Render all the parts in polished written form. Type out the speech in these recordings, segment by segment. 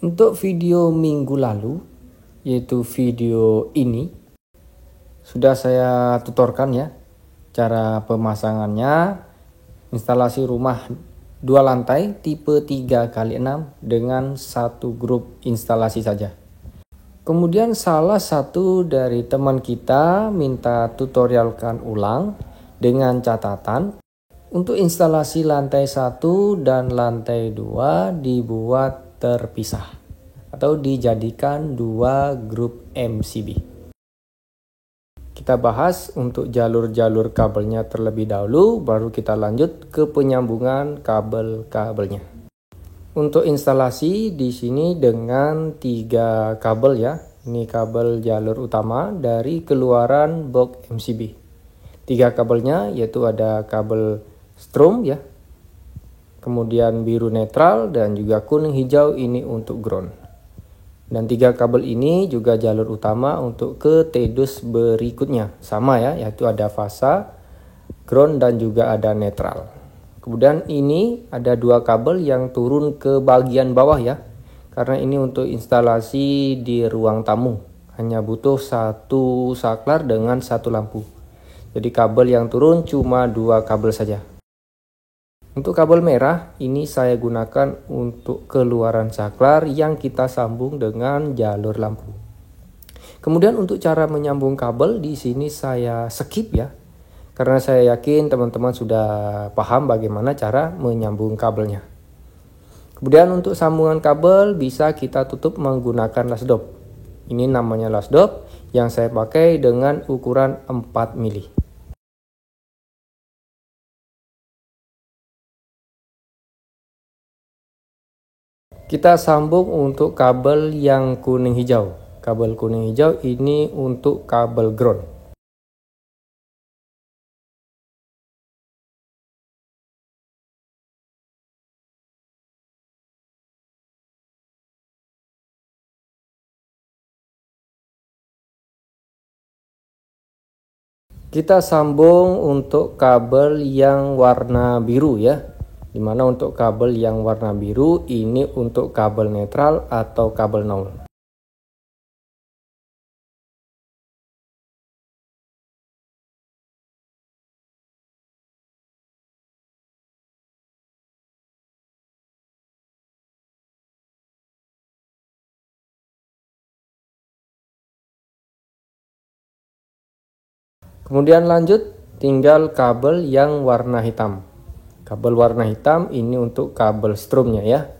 Untuk video minggu lalu, yaitu video ini, sudah saya tutorkan ya, cara pemasangannya, instalasi rumah 2 lantai tipe 3x6 dengan satu grup instalasi saja. Kemudian salah satu dari teman kita minta tutorialkan ulang dengan catatan untuk instalasi lantai 1 dan lantai 2 dibuat terpisah atau dijadikan 2 grup MCB. Kita bahas untuk jalur-jalur kabelnya terlebih dahulu, baru kita lanjut ke penyambungan kabel-kabelnya. Untuk instalasi di sini dengan 3 kabel ya. Ini kabel jalur utama dari keluaran box MCB. 3 kabelnya yaitu ada kabel strom ya. Kemudian biru netral dan juga kuning hijau ini untuk ground. Dan 3 kabel ini juga jalur utama untuk ke TDUS berikutnya. Sama ya, yaitu ada fasa, ground dan juga ada netral. Kemudian ini ada 2 kabel yang turun ke bagian bawah ya. Karena ini untuk instalasi di ruang tamu. Hanya butuh 1 saklar dengan 1 lampu. Jadi kabel yang turun cuma 2 kabel saja. Untuk kabel merah ini saya gunakan untuk keluaran saklar yang kita sambung dengan jalur lampu. Kemudian untuk cara menyambung kabel di sini saya skip ya. Karena saya yakin teman-teman sudah paham bagaimana cara menyambung kabelnya. Kemudian untuk sambungan kabel bisa kita tutup menggunakan lasdop. Ini namanya lasdop yang saya pakai dengan ukuran 4 mili. Kita sambung untuk kabel yang kuning hijau. Kabel kuning hijau ini untuk kabel ground. Kita sambung untuk kabel yang warna biru ya. Dimana untuk kabel yang warna biru ini untuk kabel netral atau kabel nol. Kemudian lanjut tinggal kabel yang warna hitam. Kabel warna hitam ini untuk kabel stromnya ya.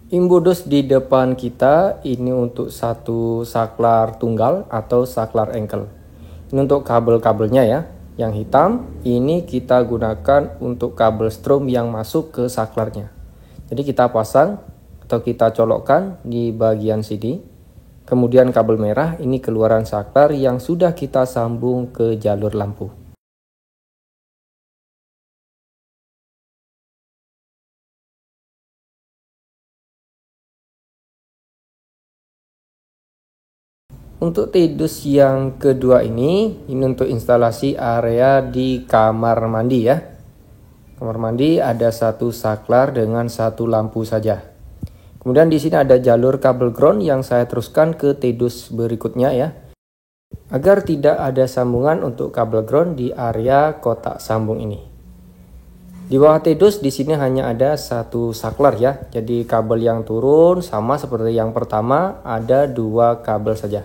Imbudus di depan kita ini untuk satu saklar tunggal atau saklar engkel. Ini untuk kabel-kabelnya ya. Yang hitam ini kita gunakan untuk kabel strom yang masuk ke saklarnya. Jadi kita pasang atau kita colokkan di bagian sini. Kemudian kabel merah ini keluaran saklar yang sudah kita sambung ke jalur lampu. Untuk TDUS yang kedua ini untuk instalasi area di kamar mandi ya. Kamar mandi ada satu saklar dengan satu lampu saja. Kemudian di sini ada jalur kabel ground yang saya teruskan ke TDUS berikutnya ya. Agar tidak ada sambungan untuk kabel ground di area kotak sambung ini. Di bawah TDUS di sini hanya ada satu saklar ya. Jadi kabel yang turun sama seperti yang pertama ada 2 kabel saja.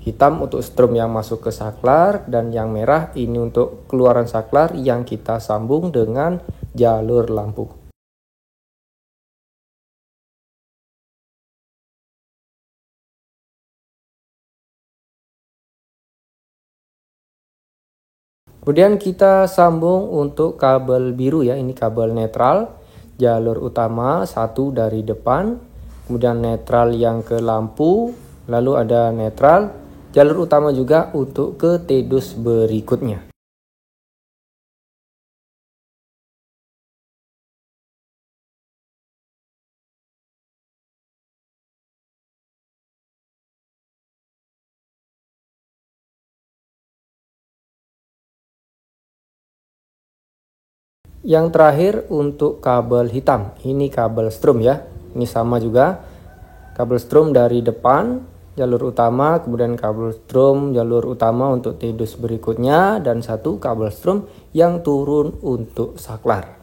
Hitam untuk strom yang masuk ke saklar dan yang merah ini untuk keluaran saklar yang kita sambung dengan jalur lampu. Kemudian kita sambung untuk kabel biru ya, ini kabel netral, jalur utama 1 dari depan, kemudian netral yang ke lampu, lalu ada netral, jalur utama juga untuk ke TDUS berikutnya. Yang terakhir untuk kabel hitam, ini kabel strom ya. Ini sama juga, kabel strom dari depan jalur utama, kemudian kabel strom jalur utama untuk TDUS berikutnya, dan satu kabel strom yang turun untuk saklar.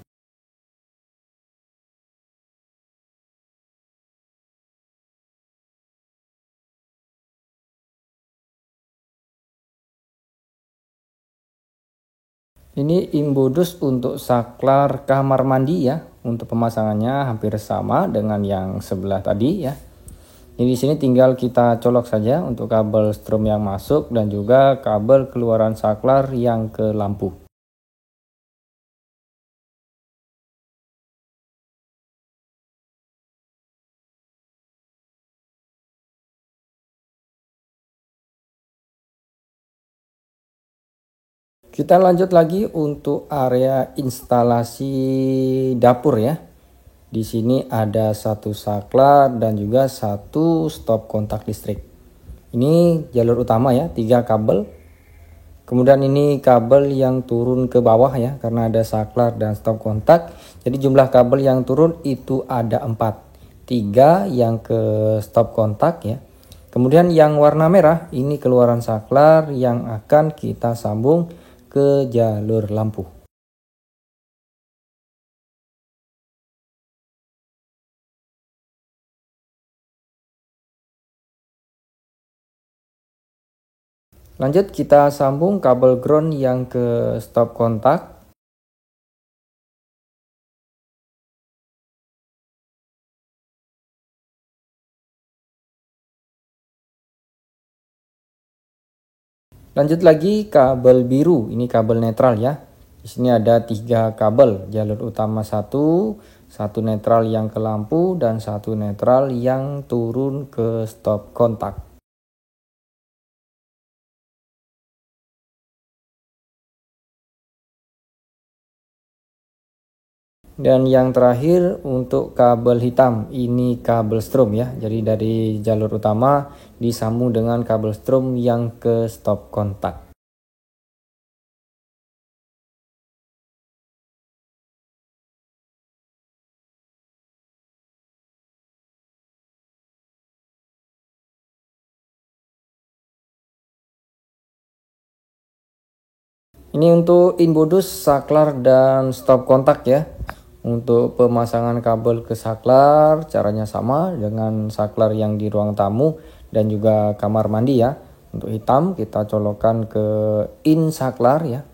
Ini imbodus untuk saklar kamar mandi ya. Untuk pemasangannya hampir sama dengan yang sebelah tadi ya. Jadi di sini tinggal kita colok saja untuk kabel strom yang masuk dan juga kabel keluaran saklar yang ke lampu. Kita lanjut lagi untuk area instalasi dapur ya. Di sini ada satu saklar dan juga satu stop kontak listrik. Ini jalur utama ya, 3 kabel. Kemudian ini kabel yang turun ke bawah ya, karena ada saklar dan stop kontak. Jadi jumlah kabel yang turun itu ada 4. 3 yang ke stop kontak ya. Kemudian yang warna merah ini keluaran saklar yang akan kita sambung ke jalur lampu. Lanjut kita sambung kabel ground yang ke stop kontak. Lanjut lagi kabel biru, ini kabel netral ya. Di sini ada 3 kabel, jalur utama satu netral yang ke lampu, dan satu netral yang turun ke stop kontak. Dan yang terakhir untuk kabel hitam, ini kabel strom ya. Jadi dari jalur utama disambung dengan kabel strom yang ke stop kontak. Ini untuk inbodus, saklar, dan stop kontak ya. Untuk pemasangan kabel ke saklar caranya sama dengan saklar yang di ruang tamu dan juga kamar mandi ya. Untuk hitam kita colokkan ke in saklar ya.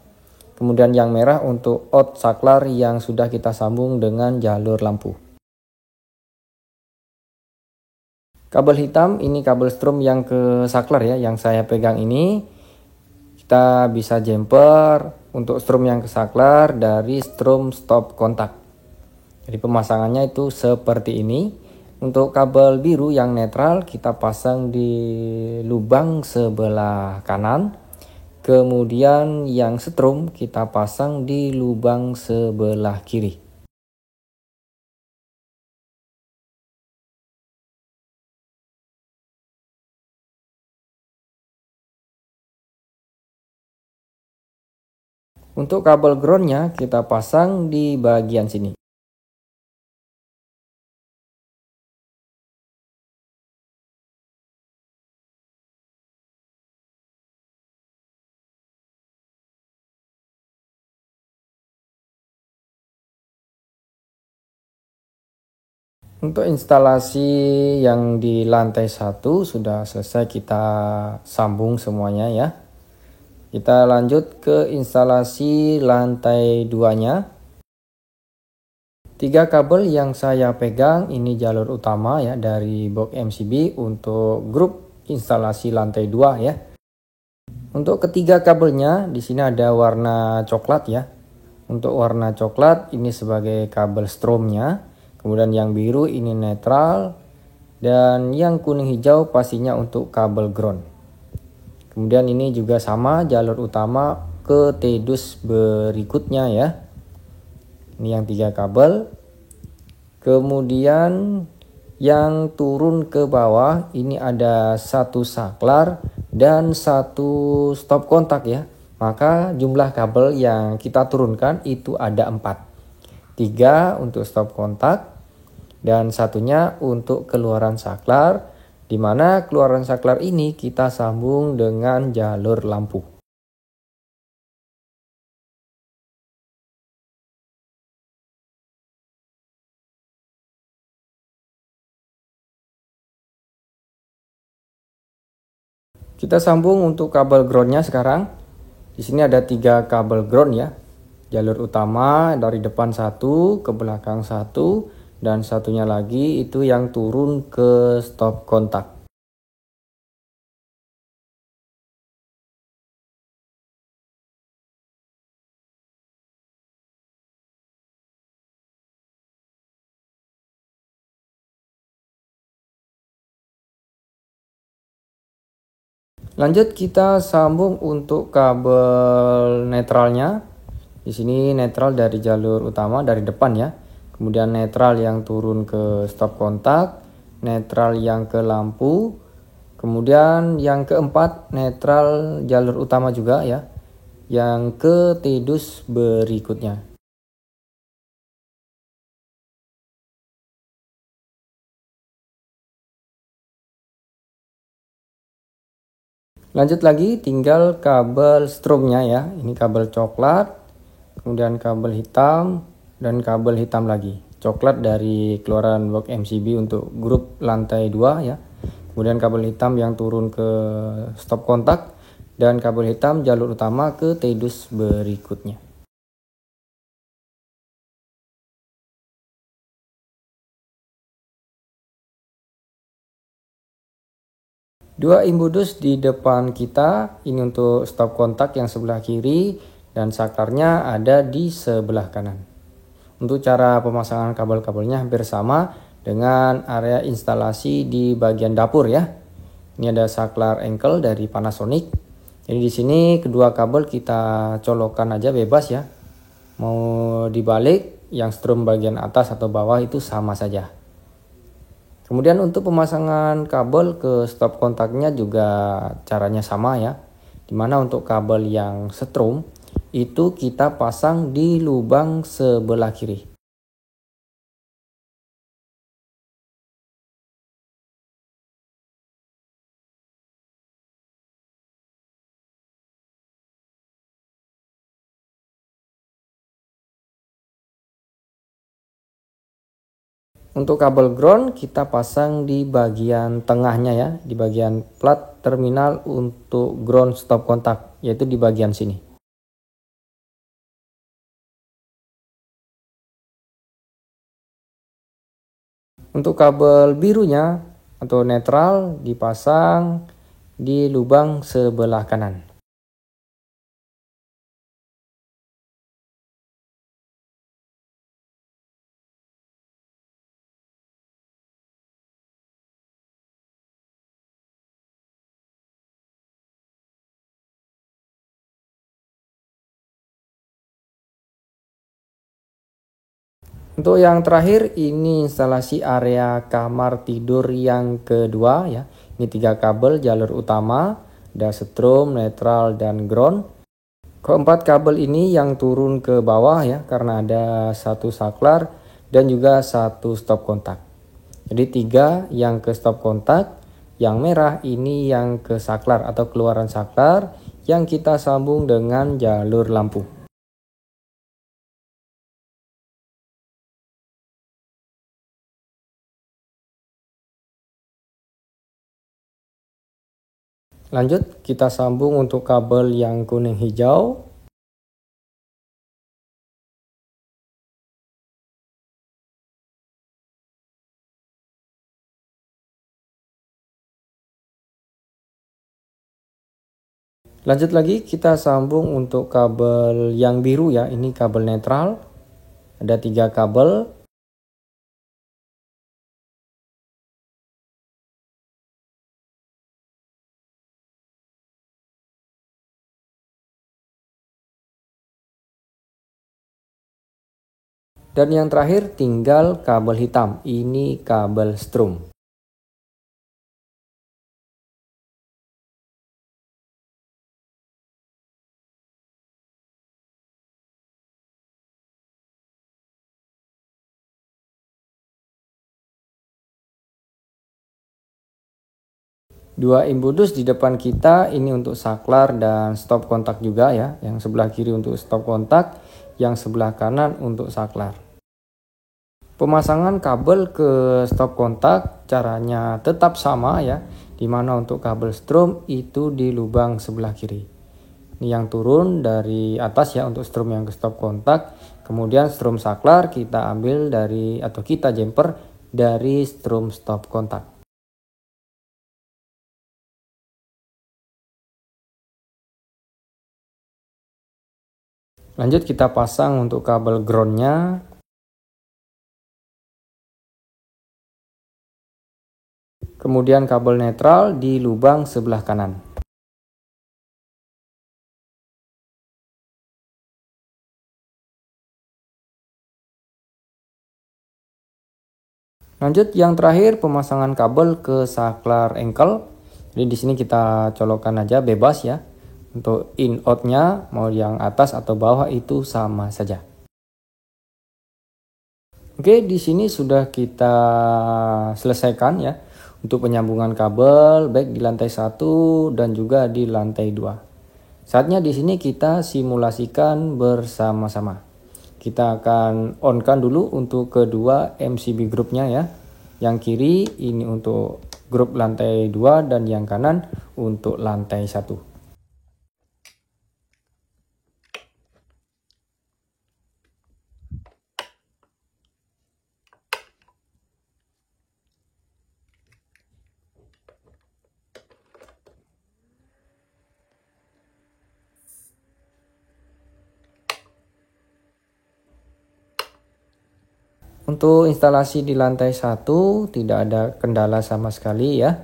Kemudian yang merah untuk out saklar yang sudah kita sambung dengan jalur lampu. Kabel hitam ini kabel strom yang ke saklar ya, yang saya pegang ini. Kita bisa jumper untuk strom yang ke saklar dari strom stop kontak. Jadi pemasangannya itu seperti ini. Untuk kabel biru yang netral kita pasang di lubang sebelah kanan. Kemudian yang strom kita pasang di lubang sebelah kiri. Untuk kabel groundnya kita pasang di bagian sini. Untuk instalasi yang di lantai 1 sudah selesai kita sambung semuanya ya. Kita lanjut ke instalasi lantai 2-nya. 3 kabel yang saya pegang ini jalur utama ya dari box MCB untuk grup instalasi lantai 2 ya. Untuk ketiga kabelnya di sini ada warna coklat ya. Untuk warna coklat ini sebagai kabel stromnya. Kemudian yang biru ini netral, Dan yang kuning hijau pastinya untuk kabel ground. Kemudian ini juga sama, jalur utama ke T-dus berikutnya ya. Ini yang 3 kabel. Kemudian yang turun ke bawah ini ada 1 saklar dan 1 stop kontak ya. Maka jumlah kabel yang kita turunkan itu ada 4. 3 untuk stop kontak dan satunya untuk keluaran saklar, di mana keluaran saklar ini kita sambung dengan jalur lampu. Kita sambung untuk kabel groundnya sekarang. Di sini ada 3 kabel ground ya. Jalur utama dari depan 1, ke belakang 1, dan satunya lagi itu yang turun ke stop kontak. Lanjut kita sambung untuk kabel netralnya. Di sini netral dari jalur utama dari depan ya. Kemudian netral yang turun ke stop kontak, netral yang ke lampu. Kemudian yang keempat netral jalur utama juga ya. Yang ke T-dus berikutnya. Lanjut lagi tinggal kabel stromnya ya. Ini kabel coklat, kemudian kabel hitam, dan kabel hitam lagi. Coklat dari keluaran box MCB untuk grup lantai 2 ya. Kemudian kabel hitam yang turun ke stop kontak, dan kabel hitam jalur utama ke T-dus berikutnya. Dua imbudus di depan kita, ini untuk stop kontak yang sebelah kiri dan saklarnya ada di sebelah kanan. Untuk cara pemasangan kabel-kabelnya hampir sama dengan area instalasi di bagian dapur ya. Ini ada saklar ankle dari Panasonic. Jadi di sini kedua kabel kita colokkan aja bebas ya. Mau dibalik, yang strom bagian atas atau bawah itu sama saja. Kemudian untuk pemasangan kabel ke stop kontaknya juga caranya sama ya. Dimana untuk kabel yang strom itu kita pasang di lubang sebelah kiri. Untuk kabel ground kita pasang di bagian tengahnya ya, di bagian plat terminal untuk ground stop kontak, yaitu di bagian sini. Untuk kabel birunya atau netral dipasang di lubang sebelah kanan. Untuk yang terakhir ini instalasi area kamar tidur yang kedua ya. Ini 3 kabel jalur utama, ada strom, netral, dan ground. Keempat kabel ini yang turun ke bawah ya, karena ada 1 saklar dan juga 1 stop kontak. Jadi 3 yang ke stop kontak, yang merah ini yang ke saklar atau keluaran saklar yang kita sambung dengan jalur lampu. Lanjut kita sambung untuk kabel yang kuning hijau. Lanjut lagi kita sambung untuk kabel yang biru ya, ini kabel netral. Ada 3 kabel. Dan yang terakhir tinggal kabel hitam, ini kabel strum. Dua imbudus di depan kita ini untuk saklar dan stop kontak juga ya. Yang sebelah kiri untuk stop kontak, yang sebelah kanan untuk saklar. Pemasangan kabel ke stop kontak caranya tetap sama ya. Dimana untuk kabel strum itu di lubang sebelah kiri. Ini yang turun dari atas ya untuk strum yang ke stop kontak. Kemudian strum saklar kita ambil dari atau kita jumper dari strum stop kontak. Lanjut kita pasang untuk kabel groundnya. Kemudian kabel netral di lubang sebelah kanan. Lanjut yang terakhir pemasangan kabel ke saklar engkel. Jadi di sini kita colokkan aja bebas ya. Untuk in outnya mau yang atas atau bawah itu sama saja. Oke, di sini sudah kita selesaikan ya untuk penyambungan kabel baik di lantai 1 dan juga di lantai 2. Saatnya di sini kita simulasikan bersama-sama. Kita akan on-kan dulu untuk kedua MCB grupnya ya. Yang kiri ini untuk grup lantai 2 dan yang kanan untuk lantai 1. Untuk instalasi di lantai 1 tidak ada kendala sama sekali ya.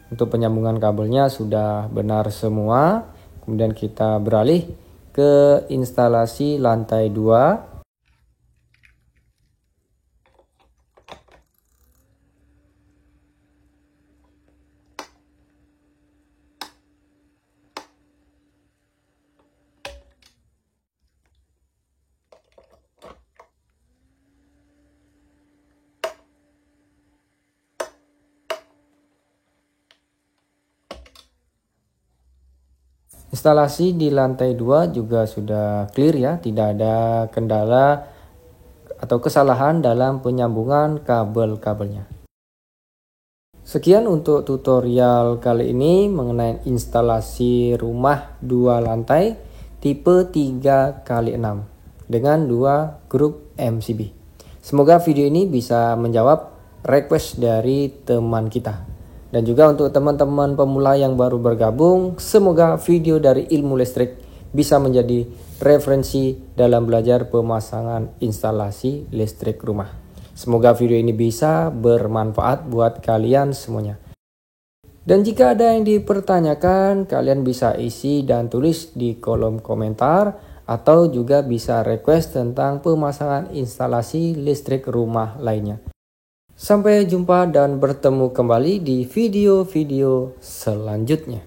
Untuk penyambungan kabelnya sudah benar semua. Kemudian kita beralih ke instalasi lantai 2. Instalasi di lantai 2 juga sudah clear ya, tidak ada kendala atau kesalahan dalam penyambungan kabel-kabelnya. Sekian untuk tutorial kali ini mengenai instalasi rumah 2 lantai tipe 3x6 dengan 2 grup MCB. Semoga video ini bisa menjawab request dari teman kita. Dan juga untuk teman-teman pemula yang baru bergabung, semoga video dari Ilmu Listrik bisa menjadi referensi dalam belajar pemasangan instalasi listrik rumah. Semoga video ini bisa bermanfaat buat kalian semuanya. Dan jika ada yang dipertanyakan, kalian bisa isi dan tulis di kolom komentar atau juga bisa request tentang pemasangan instalasi listrik rumah lainnya. Sampai jumpa dan bertemu kembali di video-video selanjutnya.